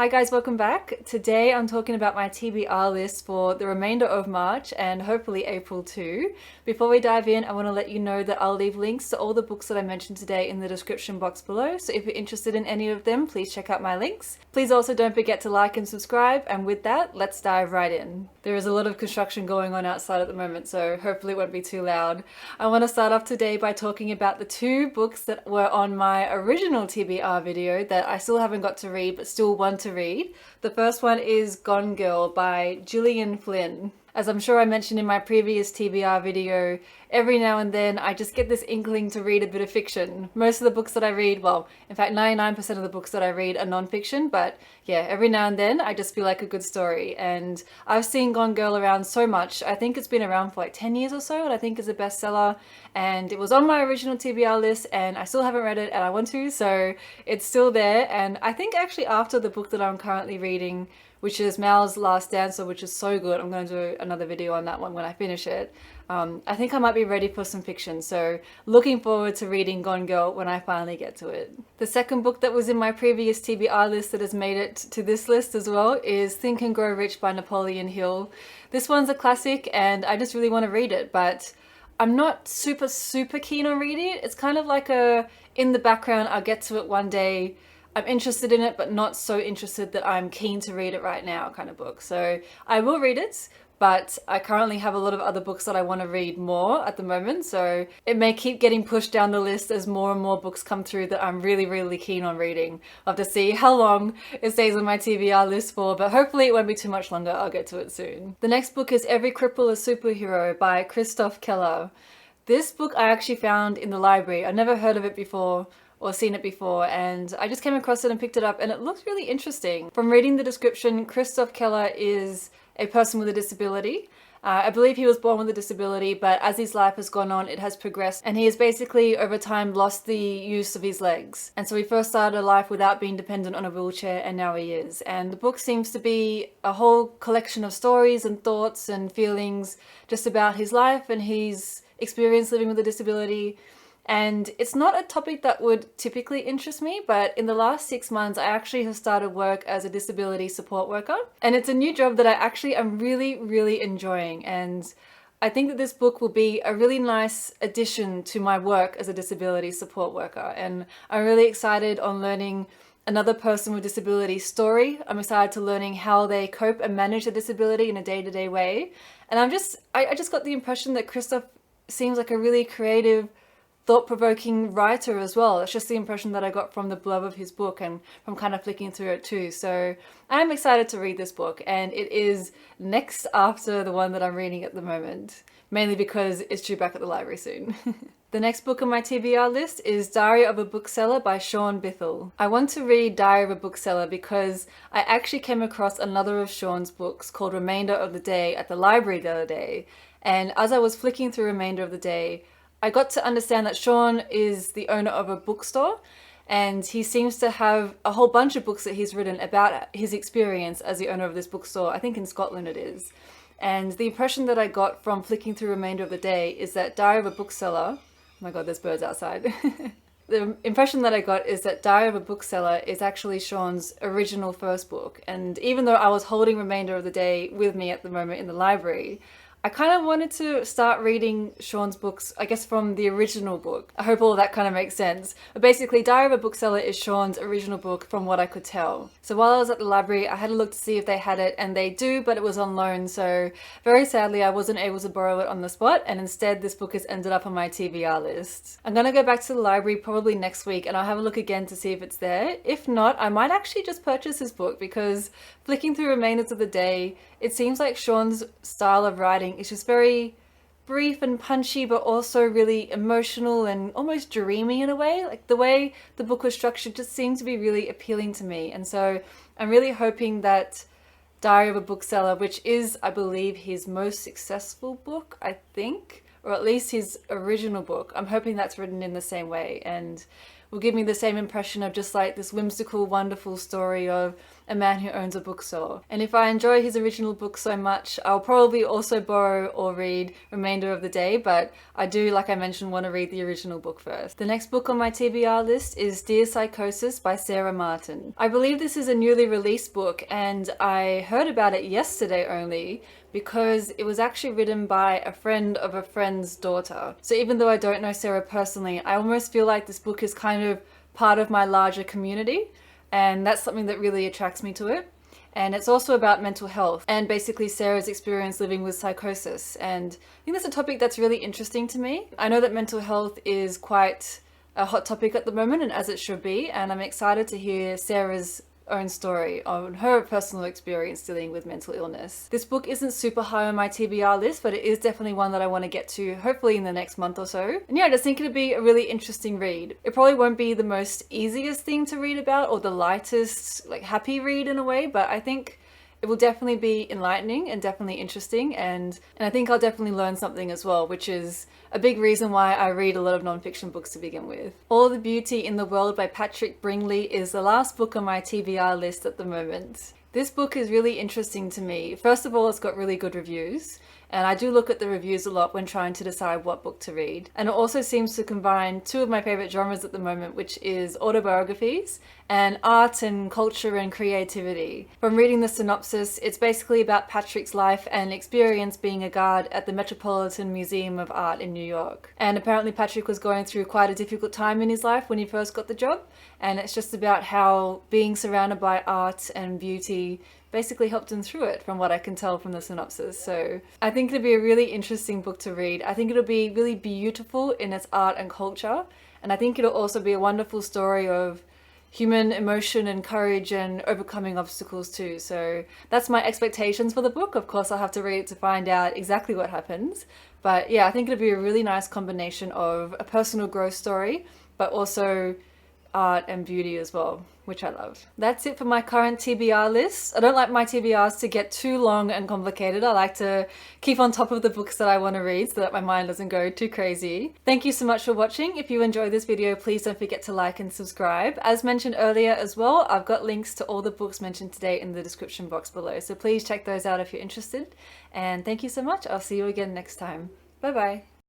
Hi guys, welcome back. Today I'm talking about my TBR list for the remainder of March and hopefully April too. Before we dive in, I want to let you know that I'll leave links to all the books that I mentioned today in the description box below, so if you're interested in any of them, please check out my links. Please also don't forget to like and subscribe, and with that, let's dive right in. There is a lot of construction going on outside at the moment, so hopefully it won't be too loud. I want to start off today by talking about the two books that were on my original TBR video that I still haven't got to read but still want to read. The first one is Gone Girl by Gillian Flynn. As I'm sure I mentioned in my previous TBR video, every now and then I just get this inkling to read a bit of fiction. Most of the books that I read, well, in fact 99% of the books that I read are non-fiction, but yeah, every now and then I just feel like a good story. And I've seen Gone Girl around so much. I think it's been around for like 10 years or so, and I think it's a bestseller. And it was on my original TBR list, and I still haven't read it, and I want to, so it's still there. And I think actually after the book that I'm currently reading, which is Mal's Last Dancer, which is so good. I'm going to do another video on that one when I finish it. I think I might be ready for some fiction, so looking forward to reading Gone Girl when I finally get to it. The second book that was in my previous TBR list that has made it to this list as well is Think and Grow Rich by Napoleon Hill. This one's a classic and I just really want to read it, but I'm not super keen on reading it. It's kind of like a, in the background, I'll get to it one day. I'm interested in it, but not so interested that I'm keen to read it right now kind of book. So I will read it, but I currently have a lot of other books that I want to read more at the moment. So it may keep getting pushed down the list as more and more books come through that I'm really keen on reading. I'll have to see how long it stays on my TBR list for, but hopefully it won't be too much longer. I'll get to it soon. The next book is Every Cripple a Superhero by Christoph Keller. This book I actually found in the library. I never heard of it before or seen it before, and I just came across it and picked it up, and it looks really interesting. From reading the description, Christoph Keller is a person with a disability. I believe he was born with a disability, but as his life has gone on, it has progressed, and he has basically over time lost the use of his legs. And so he first started a life without being dependent on a wheelchair, and now he is. And the book seems to be a whole collection of stories and thoughts and feelings just about his life and his experience living with a disability. And it's not a topic that would typically interest me, but in the last 6 months, I actually have started work as a disability support worker. And it's a new job that I actually am really enjoying. And I think that this book will be a really nice addition to my work as a disability support worker. And I'm really excited on learning another person with disability story. I'm excited to learning how they cope and manage a disability in a day-to-day way. And I just got the impression that Christoph seems like a really creative, thought-provoking writer as well. It's just the impression that I got from the blurb of his book and from kind of flicking through it too. So I'm excited to read this book, and it is next after the one that I'm reading at the moment, mainly because it's due back at the library soon. The next book on my TBR list is Diary of a Bookseller by Sean Bithell. I want to read Diary of a Bookseller because I actually came across another of Sean's books called Remainder of the Day at the library the other day, and as I was flicking through Remainder of the Day, I got to understand that Sean is the owner of a bookstore, and he seems to have a whole bunch of books that he's written about his experience as the owner of this bookstore. I think in Scotland it is. And the impression that I got from flicking through Remainder of the Day is that Diary of a Bookseller, oh my god, there's birds outside. The impression that I got is that Diary of a Bookseller is actually Sean's original first book. And even though I was holding Remainder of the Day with me at the moment in the library, I kind of wanted to start reading Sean's books, I guess, from the original book. I hope all of that kind of makes sense. But basically, Diary of a Bookseller is Sean's original book from what I could tell. So while I was at the library, I had a look to see if they had it, and they do, but it was on loan. So very sadly, I wasn't able to borrow it on the spot, and instead this book has ended up on my TBR list. I'm gonna go back to the library probably next week, and I'll have a look again to see if it's there. If not, I might actually just purchase this book, because flicking through Remainders of the Day, it seems like Sean's style of writing is just very brief and punchy, but also really emotional and almost dreamy in a way. Like the way the book was structured just seemed to be really appealing to me. And so I'm really hoping that Diary of a Bookseller, which is, I believe, his most successful book, I think, or at least his original book, I'm hoping that's written in the same way and will give me the same impression of just like this whimsical, wonderful story of a man who owns a bookstore. And if I enjoy his original book so much, I'll probably also borrow or read Remainder of the Day, but I do, like I mentioned, want to read the original book first. The next book on my TBR list is Dear Psychosis by Sarah Martin. I believe this is a newly released book, and I heard about it yesterday only because it was actually written by a friend of a friend's daughter. So even though I don't know Sarah personally, I almost feel like this book is kind of part of my larger community, and that's something that really attracts me to it. And it's also about mental health and basically Sarah's experience living with psychosis. And I think that's a topic that's really interesting to me. I know that mental health is quite a hot topic at the moment, and as it should be, and I'm excited to hear Sarah's own story on her personal experience dealing with mental illness. This book isn't super high on my TBR list, but it is definitely one that I want to get to hopefully in the next month or so. And yeah, I just think it'd be a really interesting read. It probably won't be the most easiest thing to read about or the lightest, like, happy read in a way, but I think it will definitely be enlightening and definitely interesting, and I think I'll definitely learn something as well, which is a big reason why I read a lot of non-fiction books to begin with. All the Beauty in the World by Patrick Bringley is the last book on my TBR list at the moment. This book is really interesting to me. First of all, it's got really good reviews, and I do look at the reviews a lot when trying to decide what book to read. And it also seems to combine two of my favorite genres at the moment, which is autobiographies and art and culture and creativity. From reading the synopsis, it's basically about Patrick's life and experience being a guard at the Metropolitan Museum of Art in New York. And apparently Patrick was going through quite a difficult time in his life when he first got the job, and it's just about how being surrounded by art and beauty basically helped him through it, from what I can tell from the synopsis. So I think it'll be a really interesting book to read. I think it'll be really beautiful in its art and culture, and I think it'll also be a wonderful story of human emotion and courage and overcoming obstacles too. So that's my expectations for the book. Of course, I'll have to read it to find out exactly what happens. But yeah, I think it'll be a really nice combination of a personal growth story, but also art and beauty as well, which I love. That's it for my current TBR list. I don't like my TBRs to get too long and complicated. I like to keep on top of the books that I want to read so that my mind doesn't go too crazy. Thank you so much for watching. If you enjoyed this video, please don't forget to like and subscribe. As mentioned earlier as well, I've got links to all the books mentioned today in the description box below, so please check those out if you're interested. And thank you so much. I'll see you again next time. Bye bye.